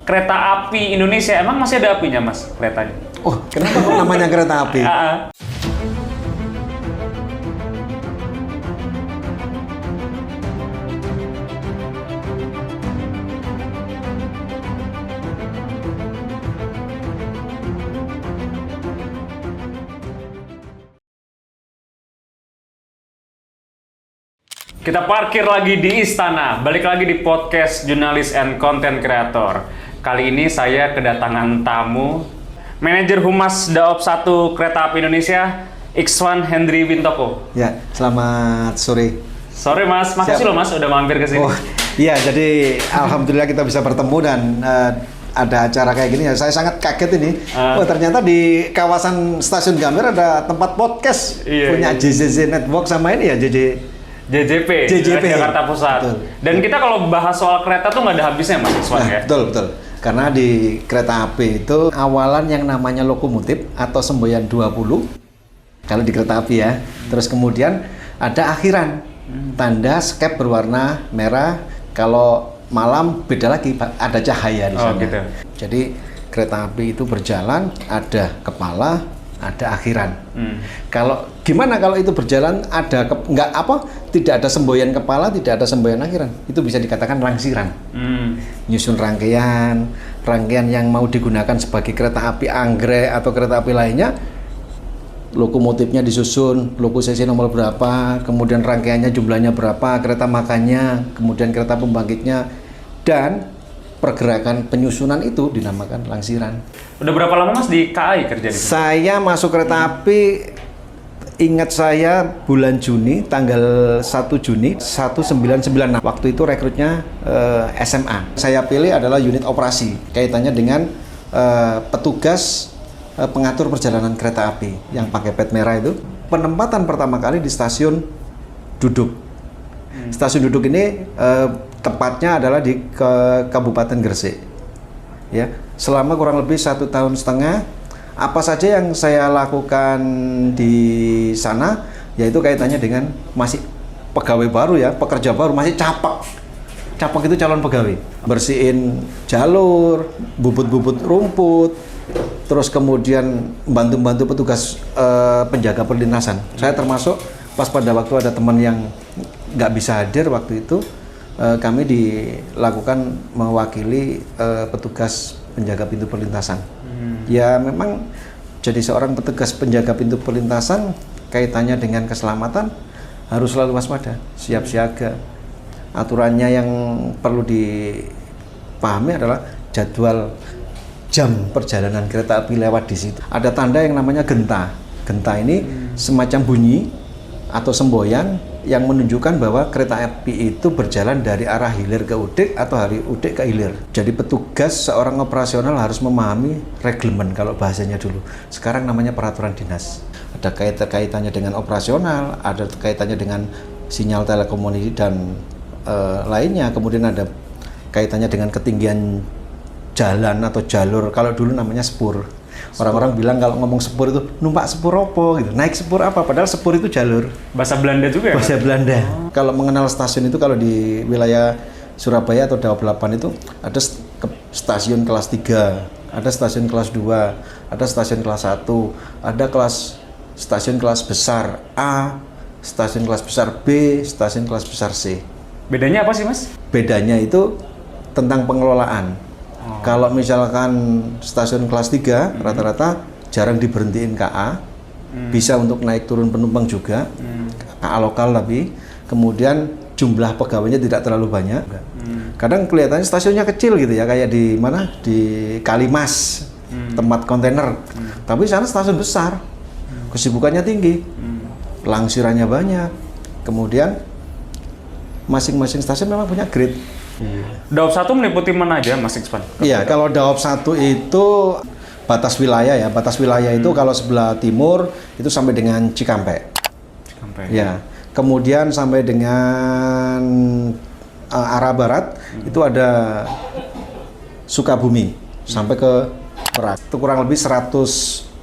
kereta api Indonesia. Emang masih ada apinya, Mas, keretanya? Oh, kenapa kok namanya kereta api? Kita parkir lagi di istana, balik lagi di podcast Jurnalis and Content Creator. Kali ini saya kedatangan tamu, Manajer Humas Daop 1 Kereta Api Indonesia, Ikswan Hendry Wintoko. Ya, selamat sore. Sore Mas, makasih loh Mas udah mampir ke sini. Oh, iya, jadi alhamdulillah kita bisa bertemu dan ada acara kayak gini ya. Saya sangat kaget ini. Oh, ternyata di kawasan Stasiun Gambir ada tempat podcast punya JJZ Network sama ini ya, JJP, Jakarta Pusat. Betul. Dan kita kalau bahas soal kereta tuh nggak ada habisnya Mas Ikswan ya? Betul. Karena di kereta api itu awalan yang namanya lokomotif atau semboyan 20 kalau di kereta api ya. Terus kemudian ada akhiran, tanda skep berwarna merah. Kalau malam beda lagi, ada cahaya di sana. Oh, gitu. Jadi kereta api itu berjalan, ada kepala, ada akhiran. Kalau gimana kalau itu berjalan tidak ada semboyan kepala, tidak ada semboyan akhiran, itu bisa dikatakan rangsiran. Nyusun rangkaian yang mau digunakan sebagai kereta api anggrek atau kereta api lainnya, lokomotifnya disusun, logo cc nomor berapa, kemudian rangkaiannya jumlahnya berapa, kereta makannya, kemudian kereta pembangkitnya, dan pergerakan penyusunan itu dinamakan langsiran. Udah berapa lama Mas di KAI kerja di sini? Saya masuk kereta api, ingat saya bulan Juni, tanggal 1 Juni 1996. Waktu itu rekrutnya SMA. Saya pilih adalah unit operasi, kaitannya dengan petugas pengatur perjalanan kereta api yang pakai pet merah itu. Penempatan pertama kali di stasiun duduk. Stasiun duduk ini tepatnya adalah di Kabupaten Gresik. Ya, selama kurang lebih 1,5 tahun, apa saja yang saya lakukan di sana, yaitu kaitannya dengan masih pegawai baru ya, pekerja baru, masih capak. Capak itu calon pegawai. Bersihin jalur, bubut-bubut rumput, terus kemudian bantu-bantu petugas penjaga perlintasan. Saya termasuk pas pada waktu ada teman yang nggak bisa hadir waktu itu, kami dilakukan mewakili petugas penjaga pintu perlintasan. Ya memang jadi seorang petugas penjaga pintu perlintasan kaitannya dengan keselamatan harus selalu waspada, siap siaga. Aturannya yang perlu dipahami adalah jadwal jam perjalanan kereta api lewat di situ. Ada tanda yang namanya genta. Genta ini semacam bunyi atau semboyan yang menunjukkan bahwa kereta api itu berjalan dari arah hilir ke udik atau dari udik ke hilir. Jadi petugas seorang operasional harus memahami reglemen kalau bahasanya dulu. Sekarang namanya peraturan dinas. Ada kaitannya dengan operasional, ada kaitannya dengan sinyal telekomunikasi dan lainnya. Kemudian ada kaitannya dengan ketinggian jalan atau jalur. Kalau dulu namanya spur. Orang-orang bilang kalau ngomong sepur itu numpak sepur apa gitu, naik sepur apa, padahal sepur itu jalur. Bahasa Belanda juga ya? Bahasa Belanda. Kalau mengenal stasiun itu, kalau di wilayah Surabaya atau Daop 8 itu ada stasiun kelas 3, ada stasiun kelas 2, ada stasiun kelas 1, ada stasiun kelas besar A, stasiun kelas besar B, stasiun kelas besar C. Bedanya apa sih Mas? Bedanya itu tentang pengelolaan. Kalau misalkan stasiun kelas 3 rata-rata jarang diberhentiin KA, bisa untuk naik turun penumpang juga, KA lokal tapi kemudian jumlah pegawainya tidak terlalu banyak. Kadang kelihatannya stasiunnya kecil gitu ya, kayak di mana, di Kalimas, tempat kontainer. Tapi sana stasiun besar, kesibukannya tinggi, langsirannya banyak. Kemudian masing-masing stasiun memang punya grade. Daop 1 meliputi mana aja Mas Ikswan? Iya, kalau Daop 1 itu batas wilayah ya. Batas wilayah itu kalau sebelah timur itu sampai dengan Cikampek. Ya. Kemudian sampai dengan arah barat itu ada Sukabumi sampai ke Merak. Itu kurang lebih 100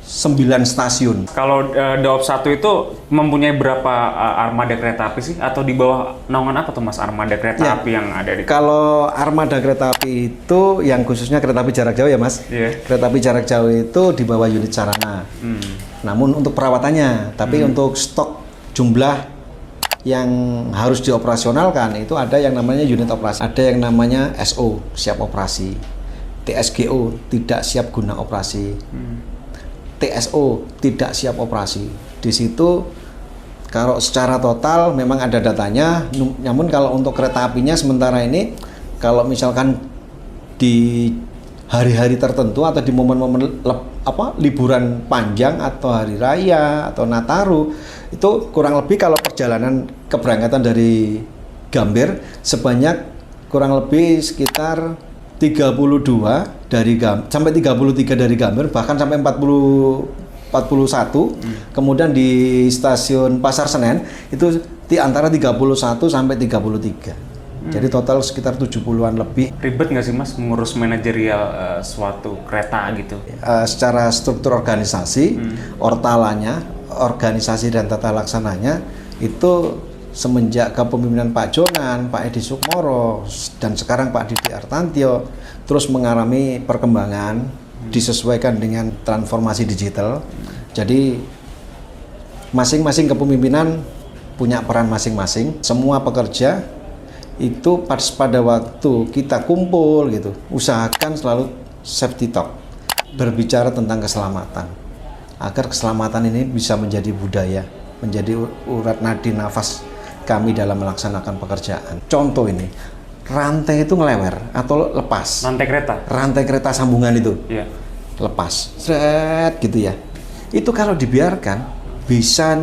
9 stasiun. Kalau Daop 1 itu mempunyai berapa armada kereta api sih? Atau di bawah naungan apa tuh Mas armada kereta api yang ada di? Kalau armada kereta api itu yang khususnya kereta api jarak jauh ya Mas. Kereta api jarak jauh itu di bawah unit sarana. Namun untuk perawatannya, tapi untuk stok jumlah yang harus dioperasionalkan itu ada yang namanya unit operasi, ada yang namanya SO siap operasi, TSGO tidak siap guna operasi. TSO tidak siap operasi. Di situ kalau secara total memang ada datanya, namun kalau untuk kereta apinya sementara ini kalau misalkan di hari-hari tertentu atau di momen-momen liburan panjang atau hari raya atau Nataru itu kurang lebih kalau perjalanan keberangkatan dari Gambir sebanyak kurang lebih sekitar 32 dari sampai 33 dari Gambir, bahkan sampai 41. Kemudian di stasiun Pasar Senen itu di antara 31 sampai 33. Jadi total sekitar 70-an lebih. Ribet nggak sih Mas mengurus manajerial suatu kereta gitu? Secara struktur organisasi, ortalanya, organisasi dan tata laksananya itu semenjak kepemimpinan Pak Jonan, Pak Edi Sukmoro, dan sekarang Pak Didi Artantio terus mengalami perkembangan disesuaikan dengan transformasi digital. Jadi masing-masing kepemimpinan punya peran masing-masing. Semua pekerja itu pada waktu kita kumpul gitu, usahakan selalu safety talk, berbicara tentang keselamatan, agar keselamatan ini bisa menjadi budaya, menjadi urat nadi nafas kami dalam melaksanakan pekerjaan. Contoh ini, rantai itu ngelewer atau lepas. Rantai kereta sambungan itu lepas, seret gitu ya. Itu kalau dibiarkan bisa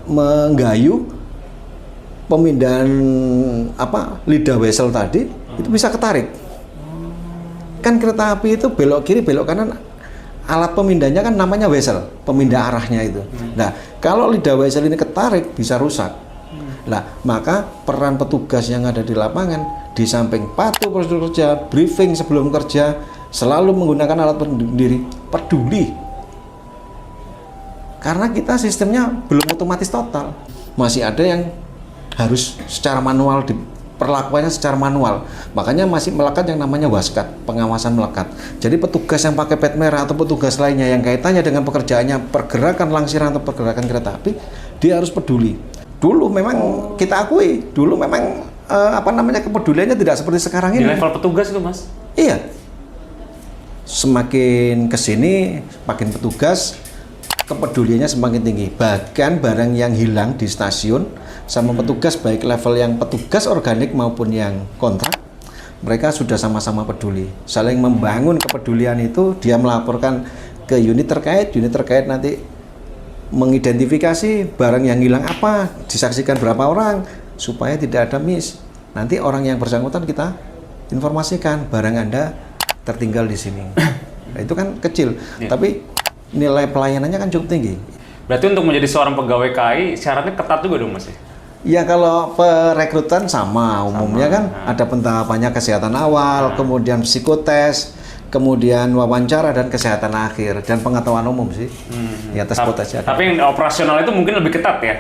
menggayu pemindahan lidah wesel tadi itu bisa ketarik. Kan kereta api itu belok kiri belok kanan, alat pemindahnya kan namanya wesel, pemindah arahnya itu. Nah, kalau lidah wesel ini ketarik bisa rusak. Nah, maka peran petugas yang ada di lapangan di samping patuh prosedur kerja, briefing sebelum kerja, selalu menggunakan alat pendiri peduli. Karena kita sistemnya belum otomatis total. Masih ada yang harus secara manual, perlakuannya secara manual. Makanya masih melekat yang namanya waskat, pengawasan melekat. Jadi petugas yang pakai pet merah atau petugas lainnya yang kaitannya dengan pekerjaannya pergerakan langsiran atau pergerakan kereta api, dia harus peduli. Dulu memang kita akui, dulu memang kepeduliannya tidak seperti sekarang ini. Di level petugas itu Mas? Iya. Semakin kesini, makin petugas, kepeduliannya semakin tinggi. Bahkan barang yang hilang di stasiun sama petugas, baik level yang petugas organik maupun yang kontrak, mereka sudah sama-sama peduli. Saling membangun kepedulian itu, dia melaporkan ke unit terkait nanti mengidentifikasi barang yang hilang apa, disaksikan berapa orang, supaya tidak ada miss. Nanti orang yang bersangkutan kita informasikan barang Anda tertinggal di sini. Nah, itu kan kecil, tapi nilai pelayanannya kan cukup tinggi. Berarti untuk menjadi seorang pegawai KAI syaratnya ketat juga dong Mas? Ya kalau perekrutan sama umumnya kan ada pentahapannya kesehatan awal, kemudian psikotes, kemudian wawancara dan kesehatan akhir dan pengetahuan umum sih. Ya tes potensi. Tapi yang operasional itu mungkin lebih ketat ya?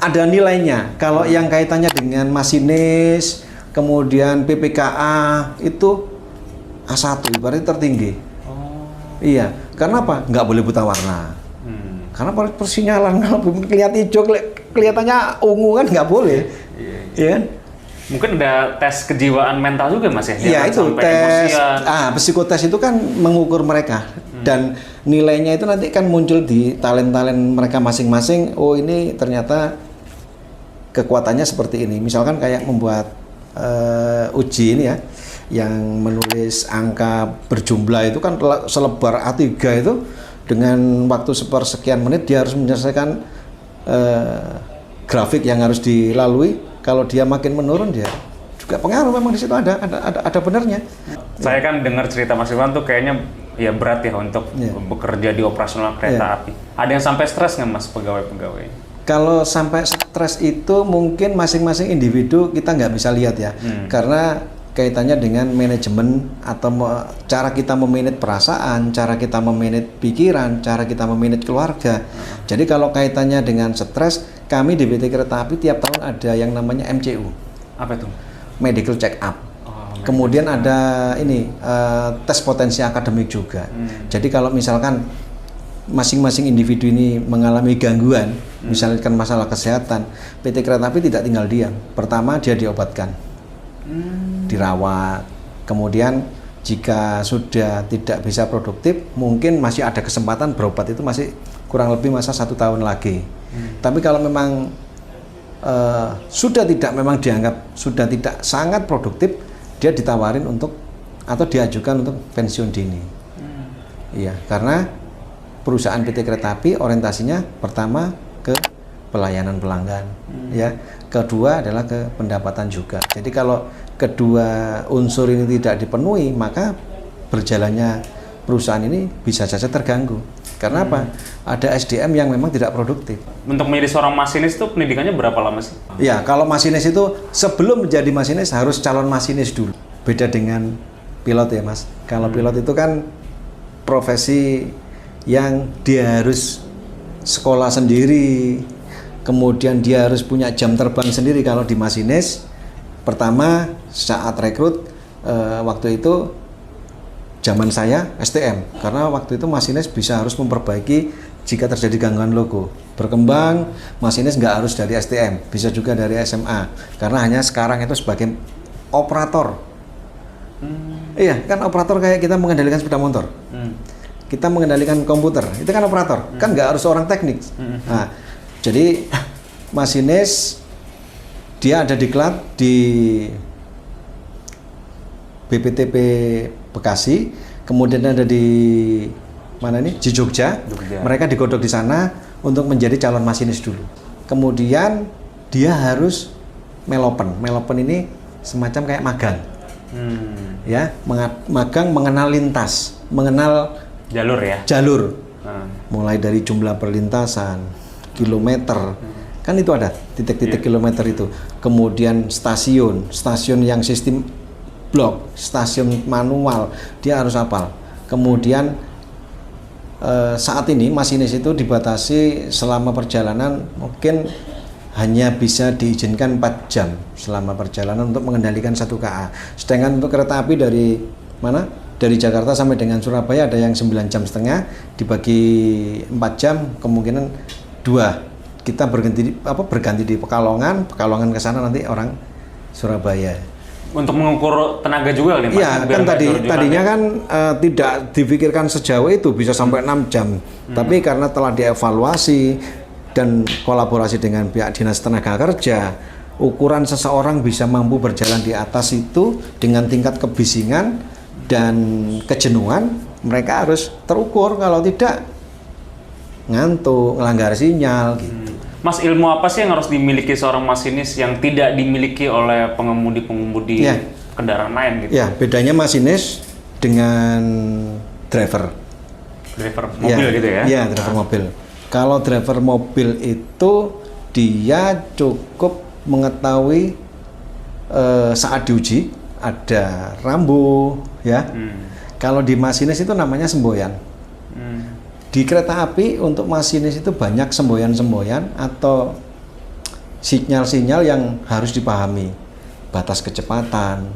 Ada nilainya. Kalau yang kaitannya dengan masinis, kemudian PPKA itu A1 ibaratnya tertinggi. Iya, karena apa? Nggak boleh buta warna. Karena persinyalan kalau kelihatan hijau, kelihatannya ungu kan nggak boleh. Iya. Mungkin ada tes kejiwaan mental juga Mas ya? Iya itu tes, psikotes itu kan mengukur mereka dan nilainya itu nanti kan muncul di talent-talent mereka masing-masing. Oh ini ternyata kekuatannya seperti ini. Misalkan kayak membuat uji ini ya, yang menulis angka berjumlah itu kan selebar A3 itu dengan waktu sepersekian menit dia harus menyelesaikan grafik yang harus dilalui. Kalau dia makin menurun dia juga pengaruh, memang di situ ada benarnya. Saya kan dengar cerita Mas Iwan tuh kayaknya ya berat ya untuk bekerja di operasional kereta api. Ada yang sampai stres nggak Mas pegawai-pegawai? Kalau sampai stres itu mungkin masing-masing individu kita nggak bisa lihat ya, karena kaitannya dengan manajemen atau cara kita memanage perasaan, cara kita memanage pikiran, cara kita memanage keluarga. Jadi kalau kaitannya dengan stres, kami di PT Kereta Api tiap tahun ada yang namanya MCU. Apa itu? Medical check up. Kemudian ada ini tes potensi akademik juga. Jadi kalau misalkan masing-masing individu ini mengalami gangguan, misalkan masalah kesehatan, PT Kereta Api tidak tinggal diam. Pertama dia diobatkan, dirawat. Kemudian jika sudah tidak bisa produktif, mungkin masih ada kesempatan berobat, itu masih kurang lebih masa 1 tahun lagi. Tapi kalau memang sudah tidak, memang dianggap sudah tidak sangat produktif, dia ditawarin untuk atau diajukan untuk pensiun dini. Iya, karena perusahaan PT Kereta Api orientasinya pertama ke pelayanan pelanggan, ya. Kedua adalah ke pendapatan juga. Jadi kalau kedua unsur ini tidak dipenuhi, maka berjalannya perusahaan ini bisa saja terganggu. Karena apa? Ada SDM yang memang tidak produktif. Untuk menjadi seorang masinis itu pendidikannya berapa lama sih? Ya, kalau masinis itu sebelum menjadi masinis harus calon masinis dulu. Beda dengan pilot ya, Mas. Kalau pilot itu kan profesi yang dia harus sekolah sendiri, kemudian dia harus punya jam terbang sendiri. Kalau di masinis, pertama saat rekrut waktu itu zaman saya STM, karena waktu itu masinis bisa harus memperbaiki jika terjadi gangguan logo. Berkembang, masinis nggak harus dari STM, bisa juga dari SMA, karena hanya sekarang itu sebagai operator. Iya, kan operator kayak kita mengendalikan sepeda motor. Kita mengendalikan komputer, itu kan operator, kan nggak harus orang teknik. Nah, jadi masinis dia ada diklat di BPTP Bekasi, kemudian ada di mana nih, di Jogja. Mereka digodok di sana untuk menjadi calon masinis dulu. Kemudian dia harus melopen. Melopen ini semacam kayak magang, ya, magang mengenal lintas, mengenal jalur ya. Jalur, mulai dari jumlah perlintasan, kilometer, kan itu ada titik-titik kilometer itu. Kemudian stasiun yang sistem blok, stasiun manual, dia harus hafal. Kemudian saat ini masinis itu dibatasi selama perjalanan mungkin hanya bisa diizinkan 4 jam selama perjalanan untuk mengendalikan 1 KA. Sedangkan untuk kereta api dari mana? Dari Jakarta sampai dengan Surabaya ada yang 9,5 jam, dibagi 4 jam, kemungkinan 2. Kita berganti di Pekalongan ke sana nanti orang Surabaya. Untuk mengukur tenaga juga kali, Mas? Iya, kan tadinya kan tidak dipikirkan sejauh itu, bisa sampai 6 jam. Tapi karena telah dievaluasi dan kolaborasi dengan pihak Dinas Tenaga Kerja, ukuran seseorang bisa mampu berjalan di atas itu dengan tingkat kebisingan dan kejenuhan, mereka harus terukur, kalau tidak ngantuk, ngelanggar sinyal gitu. Mas, ilmu apa sih yang harus dimiliki seorang masinis yang tidak dimiliki oleh pengemudi-pengemudi kendaraan lain gitu? Ya, bedanya masinis dengan driver mobil gitu ya? Iya, driver mobil. Kalau driver mobil itu dia cukup mengetahui saat diuji ada rambu, ya. Kalau di masinis itu namanya semboyan. Di kereta api untuk masinis itu banyak semboyan-semboyan atau sinyal-sinyal yang harus dipahami. Batas kecepatan,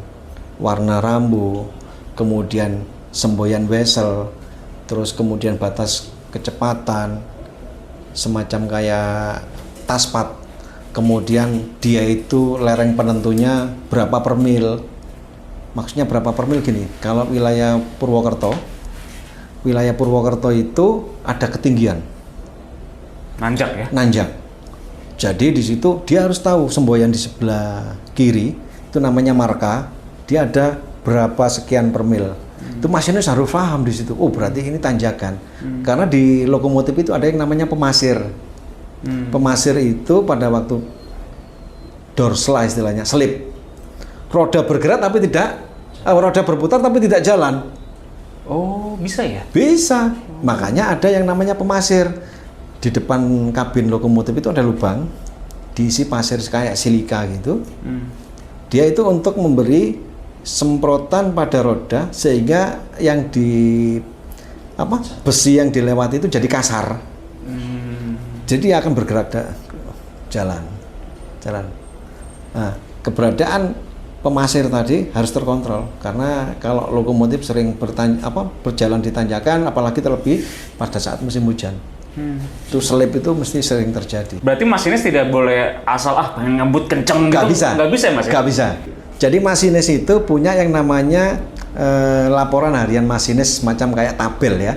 warna rambu, kemudian semboyan whistle, terus kemudian batas kecepatan, semacam kayak taspat. Kemudian dia itu lereng penentunya berapa per mil. Maksudnya berapa per mil gini, kalau wilayah Purwokerto itu ada ketinggian. Nanjak ya? Nanjak. Jadi di situ dia harus tahu semboyan di sebelah kiri itu namanya marka, dia ada berapa sekian per mil. Itu masinis harus paham di situ. Oh, berarti ini tanjakan. Karena di lokomotif itu ada yang namanya pemasir. Pemasir itu pada waktu dorsal istilahnya, selip. Roda bergerak tapi tidak, roda berputar tapi tidak jalan. Oh, bisa ya? Bisa. Makanya ada yang namanya pemasir. Di depan kabin lokomotif itu ada lubang, diisi pasir kayak silika gitu. Dia itu untuk memberi semprotan pada roda sehingga yang besi yang dilewati itu jadi kasar. Jadi akan bergerak jalan. Nah, keberadaan pemasir tadi harus terkontrol karena kalau lokomotif sering berjalan di tanjakan, apalagi terlebih pada saat musim hujan. Itu selip itu mesti sering terjadi. Berarti masinis tidak boleh asal pengen ngebut kenceng Nggak gitu? bisa. Nggak bisa ya, Mas? Nggak bisa. Jadi masinis itu punya yang namanya laporan harian masinis, semacam kayak tabel ya.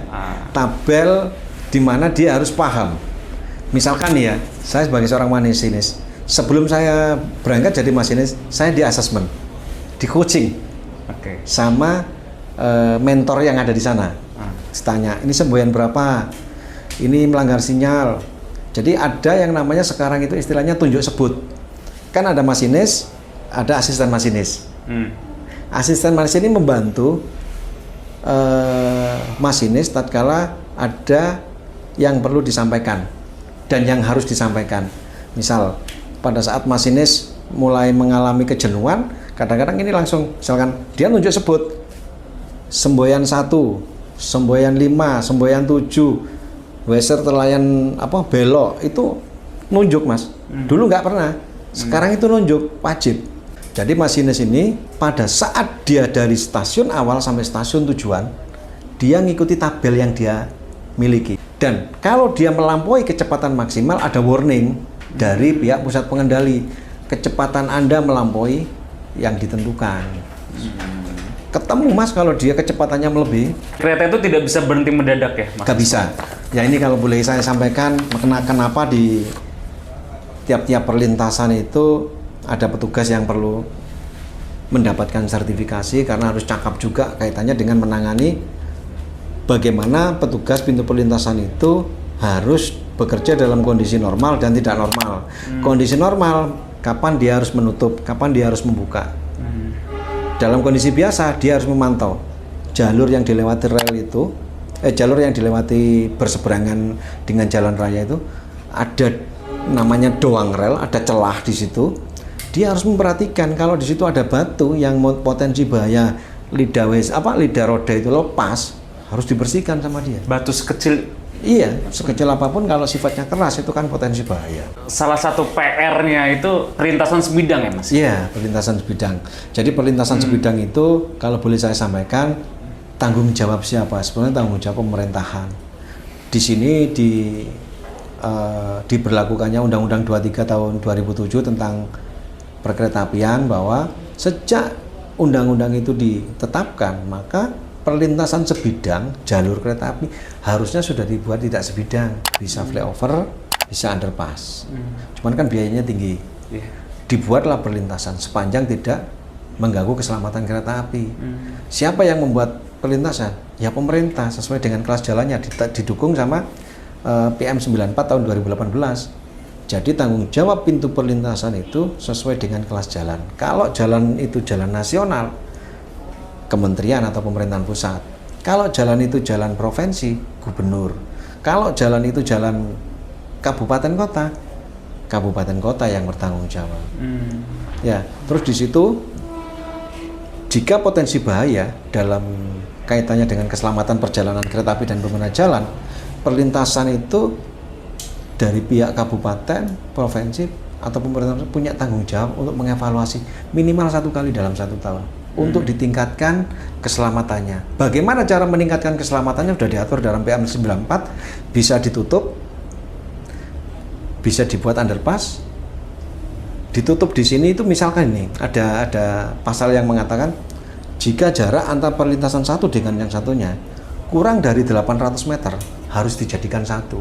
Tabel di mana dia harus paham. Misalkan nih ya, saya sebagai seorang masinis, sebelum saya berangkat jadi masinis, saya di asesmen, di coaching, sama mentor yang ada di sana. Tanya, ini semboyan berapa? Ini melanggar sinyal. Jadi ada yang namanya sekarang itu istilahnya tunjuk sebut. Kan ada masinis, ada asisten masinis. Asisten masinis ini membantu masinis tatkala ada yang perlu disampaikan dan yang harus disampaikan. Misal pada saat masinis mulai mengalami kejenuhan, kadang-kadang ini langsung, misalkan dia nunjuk sebut semboyan 1, semboyan 5, semboyan 7, Weser terlayan belok, itu nunjuk Mas. Dulu nggak pernah, sekarang itu nunjuk, wajib. Jadi masinis ini pada saat dia dari stasiun awal sampai stasiun tujuan, dia ngikuti tabel yang dia miliki. Dan kalau dia melampaui kecepatan maksimal, ada warning dari pihak pusat pengendali. Kecepatan Anda melampaui yang ditentukan. Ketemu Mas kalau dia kecepatannya melebihi. Kereta itu tidak bisa berhenti mendadak ya, Mas? Nggak bisa. Ya ini kalau boleh saya sampaikan, kenapa di tiap-tiap perlintasan itu ada petugas yang perlu mendapatkan sertifikasi karena harus cakap juga kaitannya dengan menangani bagaimana petugas pintu perlintasan itu harus bekerja dalam kondisi normal dan tidak normal. Kondisi normal, kapan dia harus menutup, kapan dia harus membuka. Dalam kondisi biasa, dia harus memantau jalur yang dilewati rel itu, jalur yang dilewati berseberangan dengan jalan raya itu, ada namanya doang rel, ada celah di situ. Dia harus memperhatikan kalau di situ ada batu yang potensi bahaya lidah roda itu lepas, harus dibersihkan sama dia. Batu sekecil? Iya, sekecil apapun kalau sifatnya keras itu kan potensi bahaya. Salah satu PR-nya itu perlintasan sebidang ya Mas? Iya, perlintasan sebidang. Jadi perlintasan sebidang itu kalau boleh saya sampaikan, tanggung jawab siapa? Sebenarnya tanggung jawab pemerintahan. Di sini diberlakukannya Undang-Undang 23 tahun 2007 tentang perkeretaapian bahwa sejak undang-undang itu ditetapkan, maka perlintasan sebidang jalur kereta api harusnya sudah dibuat tidak sebidang, bisa flyover, bisa underpass. Cuman kan biayanya tinggi. Dibuatlah perlintasan sepanjang tidak mengganggu keselamatan kereta api. Siapa yang membuat perlintasan? Ya pemerintah sesuai dengan kelas jalannya, didukung sama PM 94 tahun 2018. Jadi tanggung jawab pintu perlintasan itu sesuai dengan kelas jalan. Kalau jalan itu jalan nasional, kementerian atau pemerintahan pusat. Kalau jalan itu jalan provinsi, gubernur. Kalau jalan itu jalan kabupaten kota yang bertanggung jawab. Ya, terus di situ jika potensi bahaya dalam kaitannya dengan keselamatan perjalanan kereta api dan pengguna jalan, perlintasan itu dari pihak kabupaten, provinsi atau pemerintah punya tanggung jawab untuk mengevaluasi minimal 1 kali dalam 1 tahun. Untuk ditingkatkan keselamatannya. Bagaimana cara meningkatkan keselamatannya sudah diatur dalam PM 94, bisa ditutup, bisa dibuat underpass, ditutup di sini itu misalkan ini ada pasal yang mengatakan jika jarak antar perlintasan satu dengan yang satunya kurang dari 800 meter harus dijadikan satu,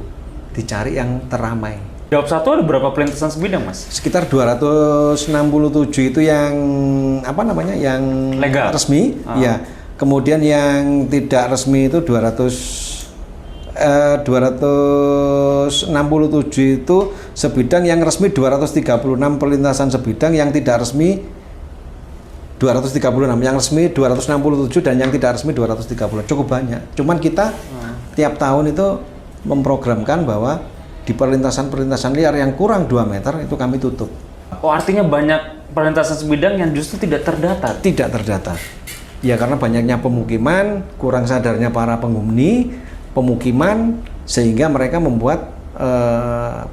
dicari yang teramai. Daop 1 ada berapa perlintasan sebidang, Mas? Sekitar 267 itu yang yang legal, resmi, ya. Kemudian yang tidak resmi itu 267 itu sebidang, yang resmi 236 perlintasan sebidang, yang tidak resmi 236, yang resmi 267 dan yang tidak resmi 230. Cukup banyak. Cuman kita tiap tahun itu memprogramkan bahwa di perlintasan liar yang kurang 2 meter itu kami tutup. Oh, artinya banyak perlintasan sebidang yang justru tidak terdata. Tidak terdata. Ya karena banyaknya pemukiman, kurang sadarnya para penghuni pemukiman, sehingga mereka membuat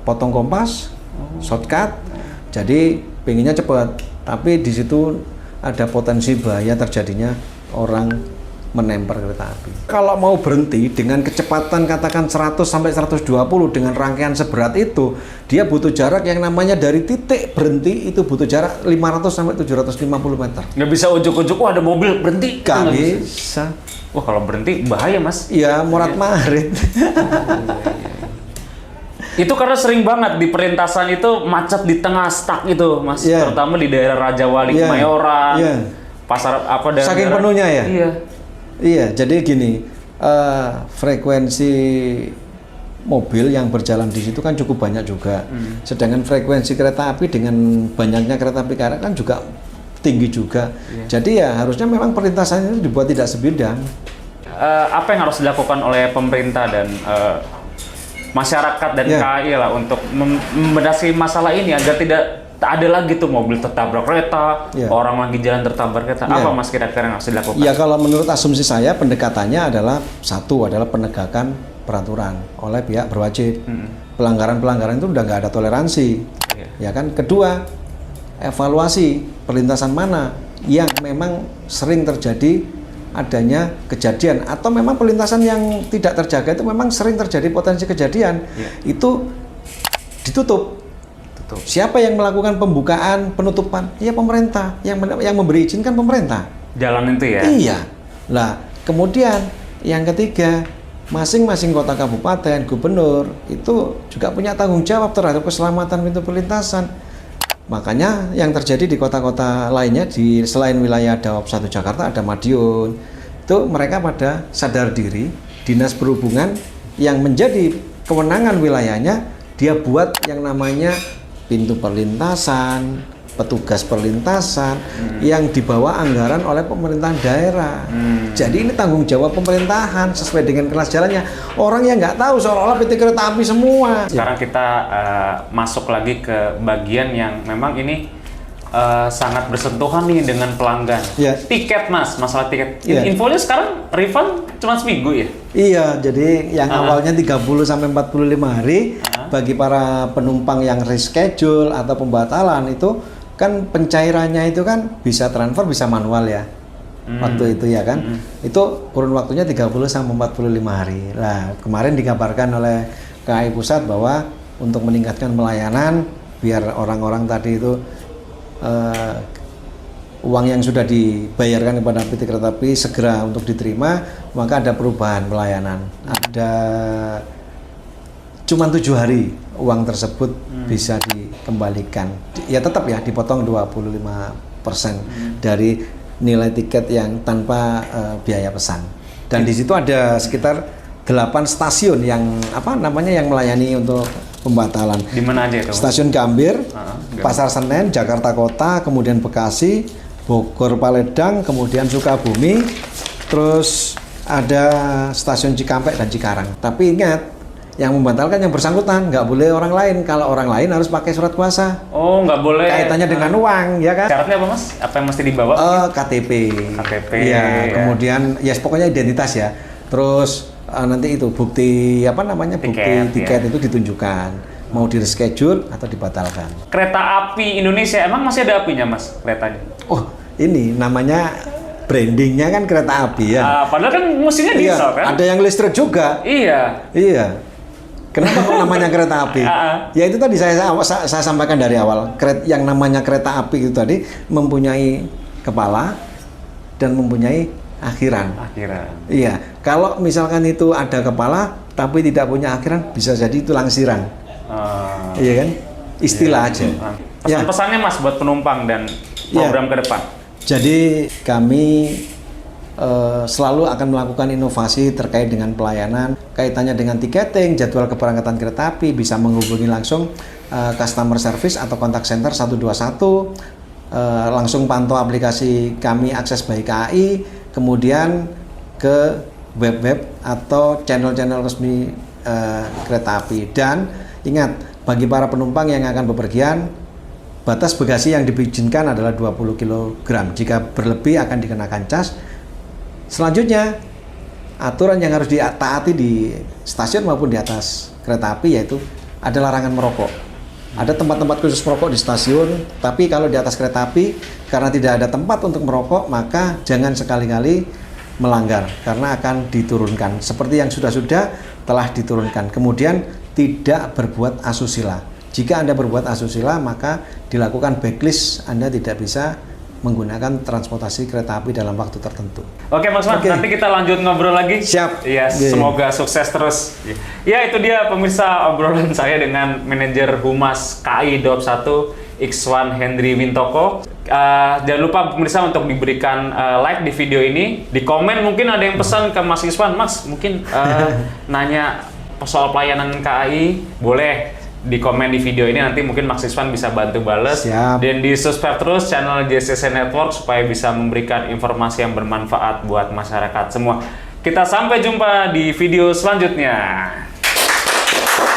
potong kompas, shortcut. Jadi pengennya cepat, tapi di situ ada potensi bahaya terjadinya orang menempel kereta api. Kalau mau berhenti dengan kecepatan katakan 100 sampai 120 dengan rangkaian seberat itu, dia butuh jarak yang namanya dari titik berhenti itu butuh jarak 500 sampai 750 meter. Nggak bisa ujuk-ujuk, ada mobil berhenti. Nggak bisa. Wah, kalau berhenti bahaya, Mas. Iya, morat-marit. Itu karena sering banget di perlintasan itu macet di tengah stuck itu, Mas. Yeah. Terutama di daerah Raja Wali Kemayoran. Yeah. Pasar apa daerah. Saking penuhnya ya? Iya. Iya, jadi gini, frekuensi mobil yang berjalan di situ kan cukup banyak juga. Sedangkan frekuensi kereta api dengan banyaknya kereta api KRL kan juga tinggi juga. Jadi ya harusnya memang perlintasan itu dibuat tidak sebidang. Apa yang harus dilakukan oleh pemerintah dan masyarakat dan KAI lah untuk membenahi masalah ini agar tidak ada lagi tuh mobil tertabrak kereta, orang lagi jalan tertabrak kereta. Apa Mas kira-kira yang harus dilakukan? Ya kalau menurut asumsi saya pendekatannya adalah satu adalah penegakan peraturan oleh pihak berwajib. Pelanggaran-pelanggaran itu udah nggak ada toleransi, ya kan. Kedua, evaluasi perlintasan mana yang memang sering terjadi adanya kejadian atau memang perlintasan yang tidak terjaga itu memang sering terjadi potensi kejadian, itu ditutup. Siapa yang melakukan pembukaan, penutupan? Ya pemerintah. Yang memberi izin kan pemerintah. Jalan itu ya? Iya. Nah, kemudian yang ketiga, masing-masing kota kabupaten, gubernur itu juga punya tanggung jawab terhadap keselamatan pintu perlintasan. Makanya yang terjadi di kota-kota lainnya di selain wilayah Daop 1 Jakarta ada Madiun. Itu mereka pada sadar diri, Dinas Perhubungan yang menjadi kewenangan wilayahnya dia buat yang namanya pintu perlintasan, petugas perlintasan yang dibawa anggaran oleh pemerintahan daerah. Jadi ini tanggung jawab pemerintahan sesuai dengan kelas jalannya. Orang yang nggak tahu seolah-olah PT Kereta Api semua. Sekarang kita masuk lagi ke bagian yang memang ini sangat bersentuhan nih dengan pelanggan. Tiket, Mas, masalah tiket. Infonya sekarang refund cuma seminggu ya? Iya, jadi yang awalnya 30 sampai 45 hari bagi para penumpang yang reschedule atau pembatalan itu kan pencairannya itu kan bisa transfer, bisa manual ya. Waktu itu ya kan. Itu kurun waktunya 30 sampai 45 hari. Nah, kemarin dikabarkan oleh KAI Pusat bahwa untuk meningkatkan pelayanan biar orang-orang tadi itu uang yang sudah dibayarkan kepada PT Kereta Api segera untuk diterima, maka ada perubahan pelayanan. Ada cuma 7 hari uang tersebut bisa dikembalikan. Ya tetap ya dipotong 25% dari nilai tiket yang tanpa biaya pesan. Dan di situ ada sekitar 8 stasiun yang yang melayani untuk pembatalan. Di mana aja itu? Stasiun Gambir, Pasar Senen, Jakarta Kota, kemudian Bekasi, Bogor, Paledang, kemudian Sukabumi, terus ada stasiun Cikampek dan Cikarang. Tapi ingat, yang membatalkan yang bersangkutan, nggak boleh orang lain. Kalau orang lain harus pakai surat kuasa. Oh, nggak boleh. Kaitannya dengan uang, ya kan? Syaratnya apa, Mas? Apa yang mesti dibawa? KTP. KTP. Iya, kemudian pokoknya identitas ya. Terus nanti itu bukti bukti tiket itu ditunjukkan. Mau di reschedule atau dibatalkan. Kereta api Indonesia emang masih ada apinya, Mas, keretanya? Oh, ini namanya brandingnya kan kereta api ya. Padahal kan mesinnya diesel kan? Ada yang listrik juga. Iya. Kenapa kok namanya kereta api? Ya itu tadi saya sampaikan dari awal. Yang namanya kereta api itu tadi mempunyai kepala dan mempunyai akhiran. Iya. Kalau misalkan itu ada kepala tapi tidak punya akhiran, bisa jadi itu langsiran. Iya kan? Istilah aja. Pesan-pesannya Mas buat penumpang dan program ke depan. Jadi kami selalu akan melakukan inovasi terkait dengan pelayanan kaitannya dengan tiketing, jadwal keberangkatan kereta api, bisa menghubungi langsung customer service atau contact center 121, langsung pantau aplikasi kami Akses by KAI, kemudian ke web atau channel-channel resmi kereta api. Dan ingat, bagi para penumpang yang akan bepergian, batas bagasi yang diizinkan adalah 20 kg. Jika berlebih akan dikenakan cas. Selanjutnya, aturan yang harus ditaati di stasiun maupun di atas kereta api yaitu ada larangan merokok. Ada tempat-tempat khusus merokok di stasiun, tapi kalau di atas kereta api karena tidak ada tempat untuk merokok, maka jangan sekali-kali melanggar karena akan diturunkan. Seperti yang sudah-sudah telah diturunkan. Kemudian tidak berbuat asusila. Jika Anda berbuat asusila, maka dilakukan blacklist. Anda tidak bisa menggunakan transportasi kereta api dalam waktu tertentu. Oke Mas Mat, Oke. nanti kita lanjut ngobrol lagi. Siap. Iya, Oke. semoga sukses terus. Ya, itu dia pemirsa obrolan saya dengan manajer Humas KAI Daob 1 Ikhwan Hendry Wintoko. Jangan lupa pemirsa untuk diberikan like di video ini, di komen mungkin ada yang pesan ke Mas Ikhwan, Mas mungkin nanya soal pelayanan KAI, boleh di komen di video ini, nanti mungkin Mas Ikhwan bisa bantu bales. Siap. Dan di subscribe terus channel JCC Network supaya bisa memberikan informasi yang bermanfaat buat masyarakat semua. Kita sampai jumpa di video selanjutnya.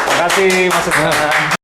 Terima kasih Mas Ikhwan.